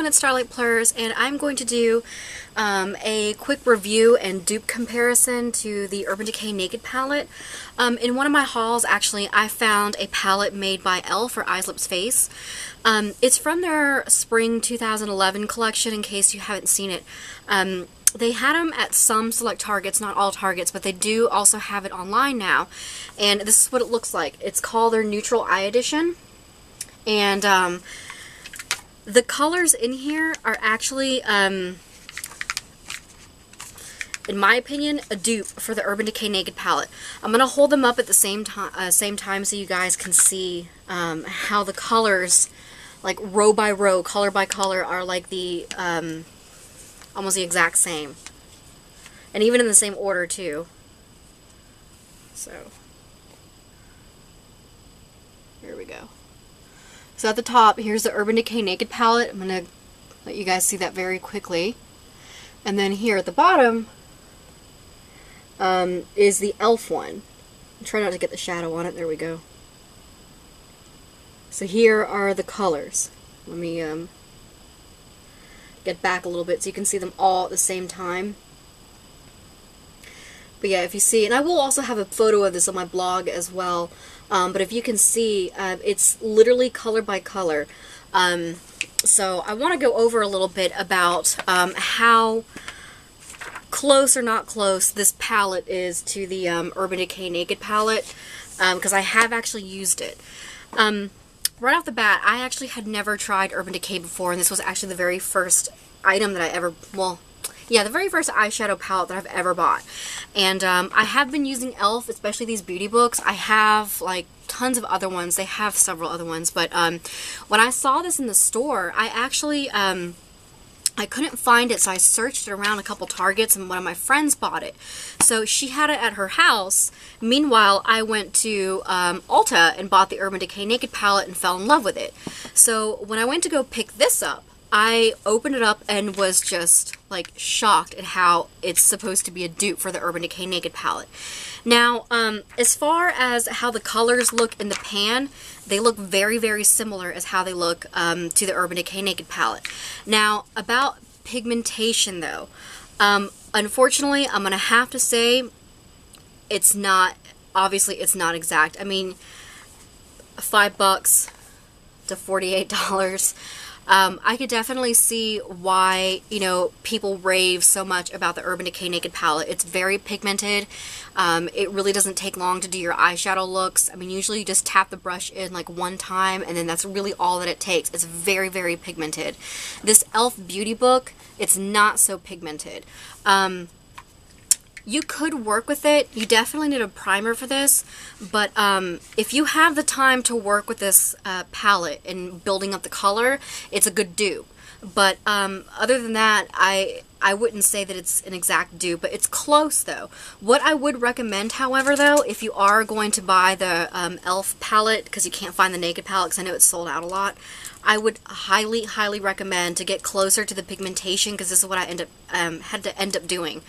everyone, it's Starlight Plurs, and I'm going to do a quick review and dupe comparison to the Urban Decay Naked palette. In one of my hauls, actually, I found a palette made by Elle for Eyes, Lips, Face. It's from their Spring 2011 collection, in case you haven't seen it. They had them at some select Targets, not all Targets, but they do also have it online now. And this is what it looks like. It's called their Neutral Eye Edition. And the colors in here are actually, in my opinion, a dupe for the Urban Decay Naked palette. I'm going to hold them up at the same time so you guys can see how the colors, like row by row, color by color, are like the, almost the exact same. And even in the same order, too. So, here we go. So at the top, here's the Urban Decay Naked palette. I'm going to let you guys see that very quickly. And then here at the bottom is the e.l.f. one. I'll try not to get the shadow on it. There we go. So here are the colors. Let me get back a little bit so you can see them all at the same time. But yeah, if you see, and I will also have a photo of this on my blog as well, but if you can see, it's literally color by color. So I want to go over a little bit about how close or not close this palette is to the Urban Decay Naked palette, because I have actually used it. Right off the bat, I actually had never tried Urban Decay before, and this was actually the very first item that I ever, well, yeah, the very first eyeshadow palette that I've ever bought. And I have been using e.l.f., especially these beauty books. I have, like, tons of other ones. They have several other ones. But when I saw this in the store, I actually, I couldn't find it, so I searched it around a couple Targets, and one of my friends bought it. So she had it at her house. Meanwhile, I went to Ulta and bought the Urban Decay Naked palette and fell in love with it. So when I went to go pick this up, I opened it up and was just, like, shocked at how it's supposed to be a dupe for the Urban Decay Naked palette. Now, as far as how the colors look in the pan, they look very, very similar as how they look to the Urban Decay Naked palette. Now, about pigmentation, though, unfortunately, I'm going to have to say it's not, obviously, it's not exact. I mean, $5 to $48. I could definitely see why, you know, people rave so much about the Urban Decay Naked palette. It's very pigmented. It really doesn't take long to do your eyeshadow looks. I mean, usually you just tap the brush in like one time, and then that's really all that it takes. It's very, very pigmented. This e.l.f. beauty book, it's not so pigmented. You could work with it. You definitely need a primer for this, but if you have the time to work with this palette and building up the color, it's a good dupe. But other than that, I wouldn't say that it's an exact dupe, but it's close though. What I would recommend, however, though, if you are going to buy the e.l.f. palette, because you can't find the Naked palette, because I know it's sold out a lot, I would highly, highly recommend to get closer to the pigmentation, because this is what I had to end up doing.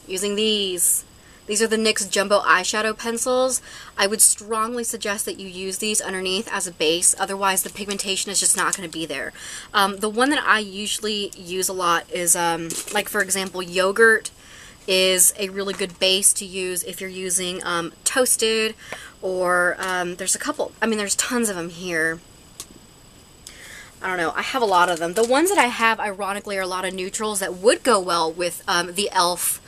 Using these. These are the NYX Jumbo Eyeshadow Pencils. I would strongly suggest that you use these underneath as a base, otherwise the pigmentation is just not going to be there. The one that I usually use a lot is, like for example, Yogurt is a really good base to use if you're using Toasted, or there's a couple, I mean there's tons of them here. I don't know, I have a lot of them. The ones that I have, ironically, are a lot of neutrals that would go well with the e.l.f.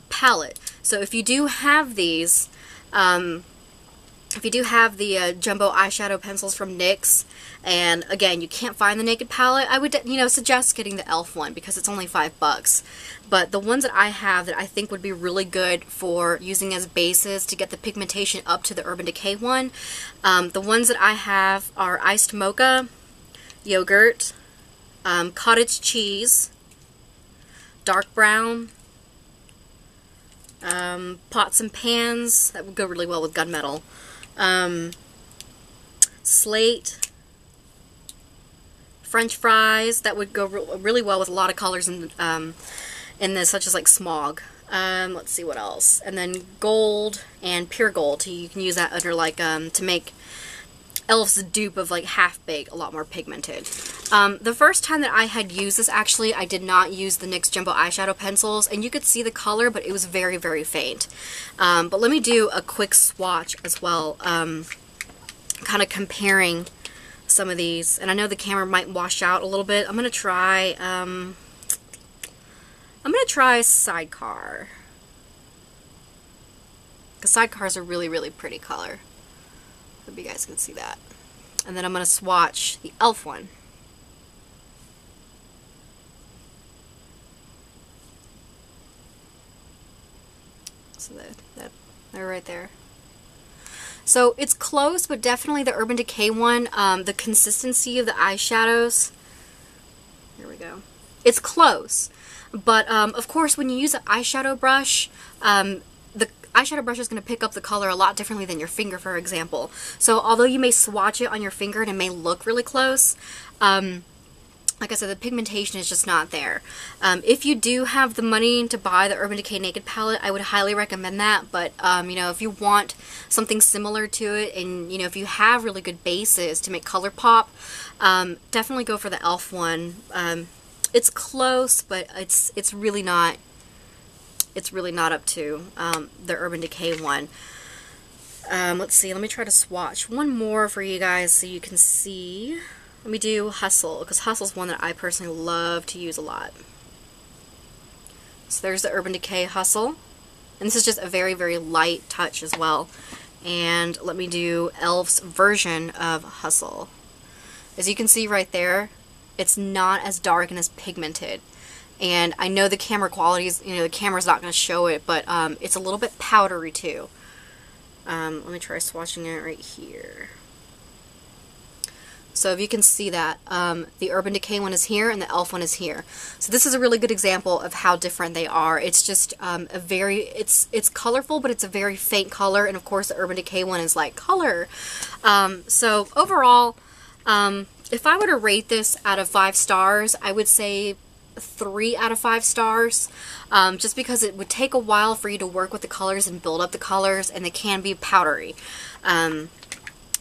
Palette. So if you do have these, if you do have the Jumbo Eyeshadow Pencils from NYX, and again, you can't find the Naked palette, I would, you know, suggest getting the e.l.f. one, because it's only $5. But the ones that I have that I think would be really good for using as bases to get the pigmentation up to the Urban Decay one, the ones that I have are Iced Mocha, Yogurt, Cottage Cheese, Dark Brown, Pots and Pans, that would go really well with Gunmetal, Slate, French Fries, that would go really well with a lot of colors in this, such as like Smog. Let's see what else. And then Gold and Pure Gold, you can use that under like, to make e.l.f.'s dupe of like Half Baked, a lot more pigmented. The first time that I had used this, actually, I did not use the NYX Jumbo eyeshadow pencils, and you could see the color, but it was very, very faint. But let me do a quick swatch as well, kind of comparing some of these. And I know the camera might wash out a little bit. I'm gonna try Sidecar. Because Sidecar is a really, really pretty color. Hope you guys can see that. And then I'm going to swatch the e.l.f. one. So they're right there. So it's close, but definitely the Urban Decay one, the consistency of the eyeshadows, here we go. It's close, but of course when you use an eyeshadow brush, the eyeshadow brush is going to pick up the color a lot differently than your finger, for example. So although you may swatch it on your finger and it may look really close, like I said, the pigmentation is just not there. If you do have the money to buy the Urban Decay Naked Palette, I would highly recommend that. But, you know, if you want something similar to it, and, you know, if you have really good bases to make color pop, definitely go for the e.l.f. one. It's close, but it's really not up to the Urban Decay one. Let's see, let me try to swatch one more for you guys so you can see. Let me do Hustle, because Hustle's one that I personally love to use a lot. So there's the Urban Decay Hustle. And this is just a very, very light touch as well. And let me do e.l.f.'s version of Hustle. As you can see right there, it's not as dark and as pigmented. And I know the camera quality is, you know, the camera's not going to show it, but it's a little bit powdery too. Let me try swatching it right here. So if you can see that, the Urban Decay one is here and the e.l.f. one is here. So this is a really good example of how different they are. It's just it's colorful, but it's a very faint color, and of course the Urban Decay one is like color. So overall, if I were to rate this out of 5 stars, I would say 3 out of 5 stars, just because it would take a while for you to work with the colors and build up the colors, and they can be powdery.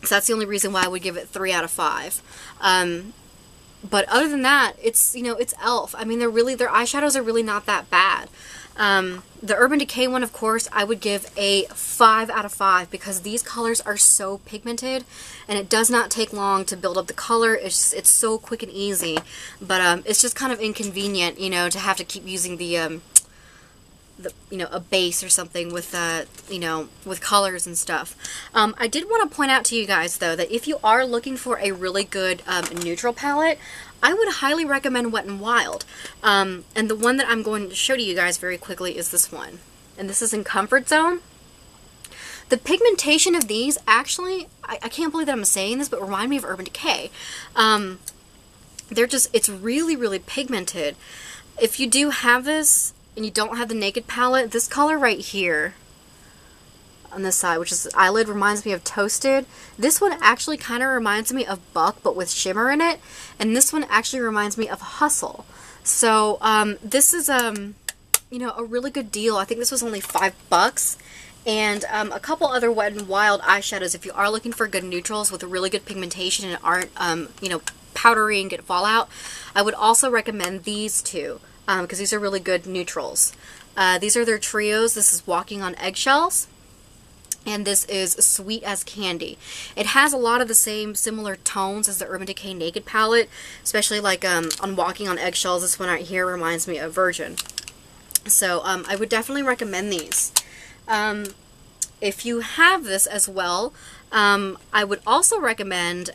So that's the only reason why I would give it 3 out of 5. But other than that, it's, you know, it's e.l.f. I mean, their eyeshadows are really not that bad. The Urban Decay one, of course, I would give a 5 out of 5 because these colors are so pigmented, and it does not take long to build up the color. It's so quick and easy, but it's just kind of inconvenient, you know, to have to keep using the you know, a base or something with you know, with colors and stuff. I did want to point out to you guys though that if you are looking for a really good neutral palette, I would highly recommend Wet n Wild. And the one that I'm going to show to you guys very quickly is this one, and this is in Comfort Zone. The pigmentation of these actually, I can't believe that I'm saying this, but remind me of Urban Decay. They're just, it's really, really pigmented. If you do have this and you don't have the Naked palette, this color right here on this side, which is Eyelid, reminds me of Toasted. This one actually kind of reminds me of Buck, but with shimmer in it. And this one actually reminds me of Hustle. So this is you know, a really good deal. I think this was only $5. And a couple other Wet n Wild eyeshadows, if you are looking for good neutrals with a really good pigmentation and aren't you know, powdery and get fallout, I would also recommend these two. Because these are really good neutrals. These are their trios. This is Walking on Eggshells, and this is Sweet as Candy. It has a lot of the same similar tones as the Urban Decay Naked palette, especially like on Walking on Eggshells. This one right here reminds me of Virgin. So I would definitely recommend these. If you have this as well, I would also recommend,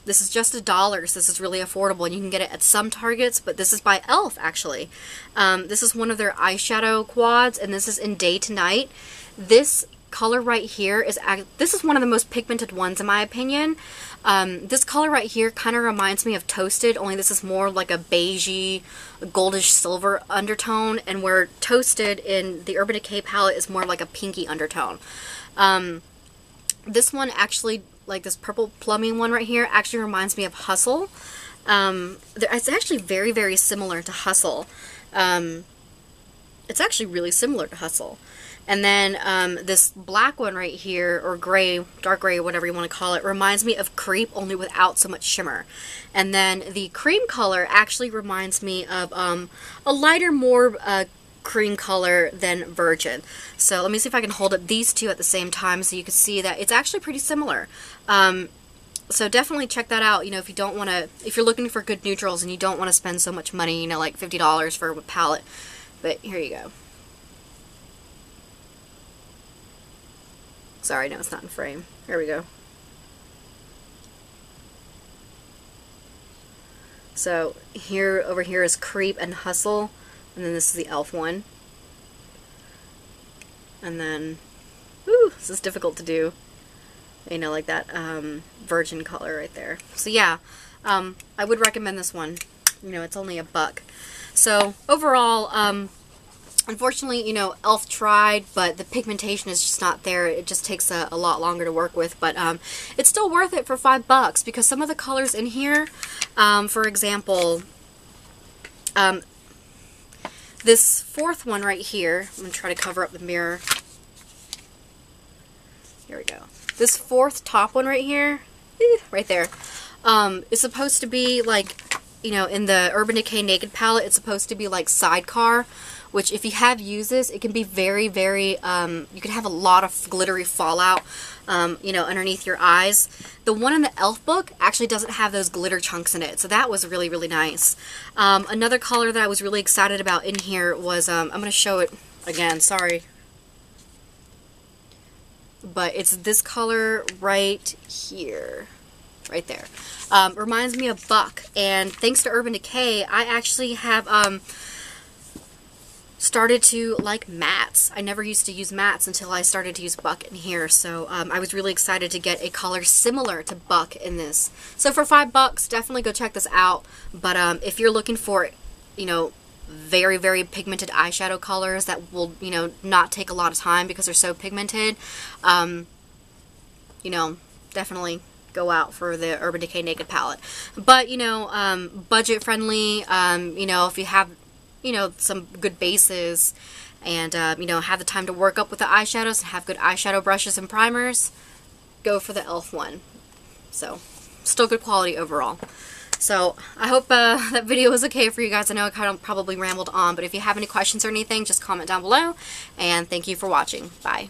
this is just $1, so this is really affordable, and you can get it at some Targets, but this is by e.l.f. actually. This is one of their eyeshadow quads, and this is in Day to Night. This color right here is, this is one of the most pigmented ones in my opinion. This color right here kind of reminds me of Toasted, only this is more like a beigey, goldish silver undertone, and where Toasted in the Urban Decay palette is more like a pinky undertone. This one actually, like this purple plumbing one right here, actually reminds me of Hustle. It's actually very, very similar to Hustle. It's actually really similar to Hustle. And then this black one right here, or gray, dark gray, whatever you want to call it, reminds me of Creep, only without so much shimmer. And then the cream color actually reminds me of a lighter, more cream color than Virgin. So let me see if I can hold up these two at the same time so you can see that it's actually pretty similar. So definitely check that out, you know, if you don't want to, if you're looking for good neutrals and you don't want to spend so much money, you know, like $50 for a palette. But here you go. Sorry, no, it's not in frame. Here we go. So here, over here is Creep and Hustle, and then this is the Elf one. And then, whew, this is difficult to do. You know, like that Virgin color right there. So yeah, I would recommend this one. You know, it's only $1. So overall, unfortunately, you know, Elf tried, but the pigmentation is just not there. It just takes a lot longer to work with, but it's still worth it for $5 because some of the colors in here, for example, this fourth one right here, I'm going to try to cover up the mirror. Here we go. This fourth top one right here, right there, is supposed to be like, you know, in the Urban Decay Naked palette, it's supposed to be like Sidecar, which if you have used this, it can be very, very, you can have a lot of glittery fallout, you know, underneath your eyes. The one in the Elf book actually doesn't have those glitter chunks in it, so that was really, really nice. Another color that I was really excited about in here was, I'm going to show it again, sorry. But it's this color right here. Right there. Reminds me of Buck, and thanks to Urban Decay, I actually have started to like mattes. I never used to use mattes until I started to use Buck in here, so I was really excited to get a color similar to Buck in this. So for $5, definitely go check this out, but if you're looking for, you know, very, very pigmented eyeshadow colors that will, you know, not take a lot of time because they're so pigmented, you know, definitely go out for the Urban Decay Naked palette. But, you know, budget friendly, you know, if you have, you know, some good bases and, you know, have the time to work up with the eyeshadows and have good eyeshadow brushes and primers, go for the Elf one. So, still good quality overall. So, I hope that video was okay for you guys. I know I kind of probably rambled on, but if you have any questions or anything, just comment down below. And thank you for watching. Bye.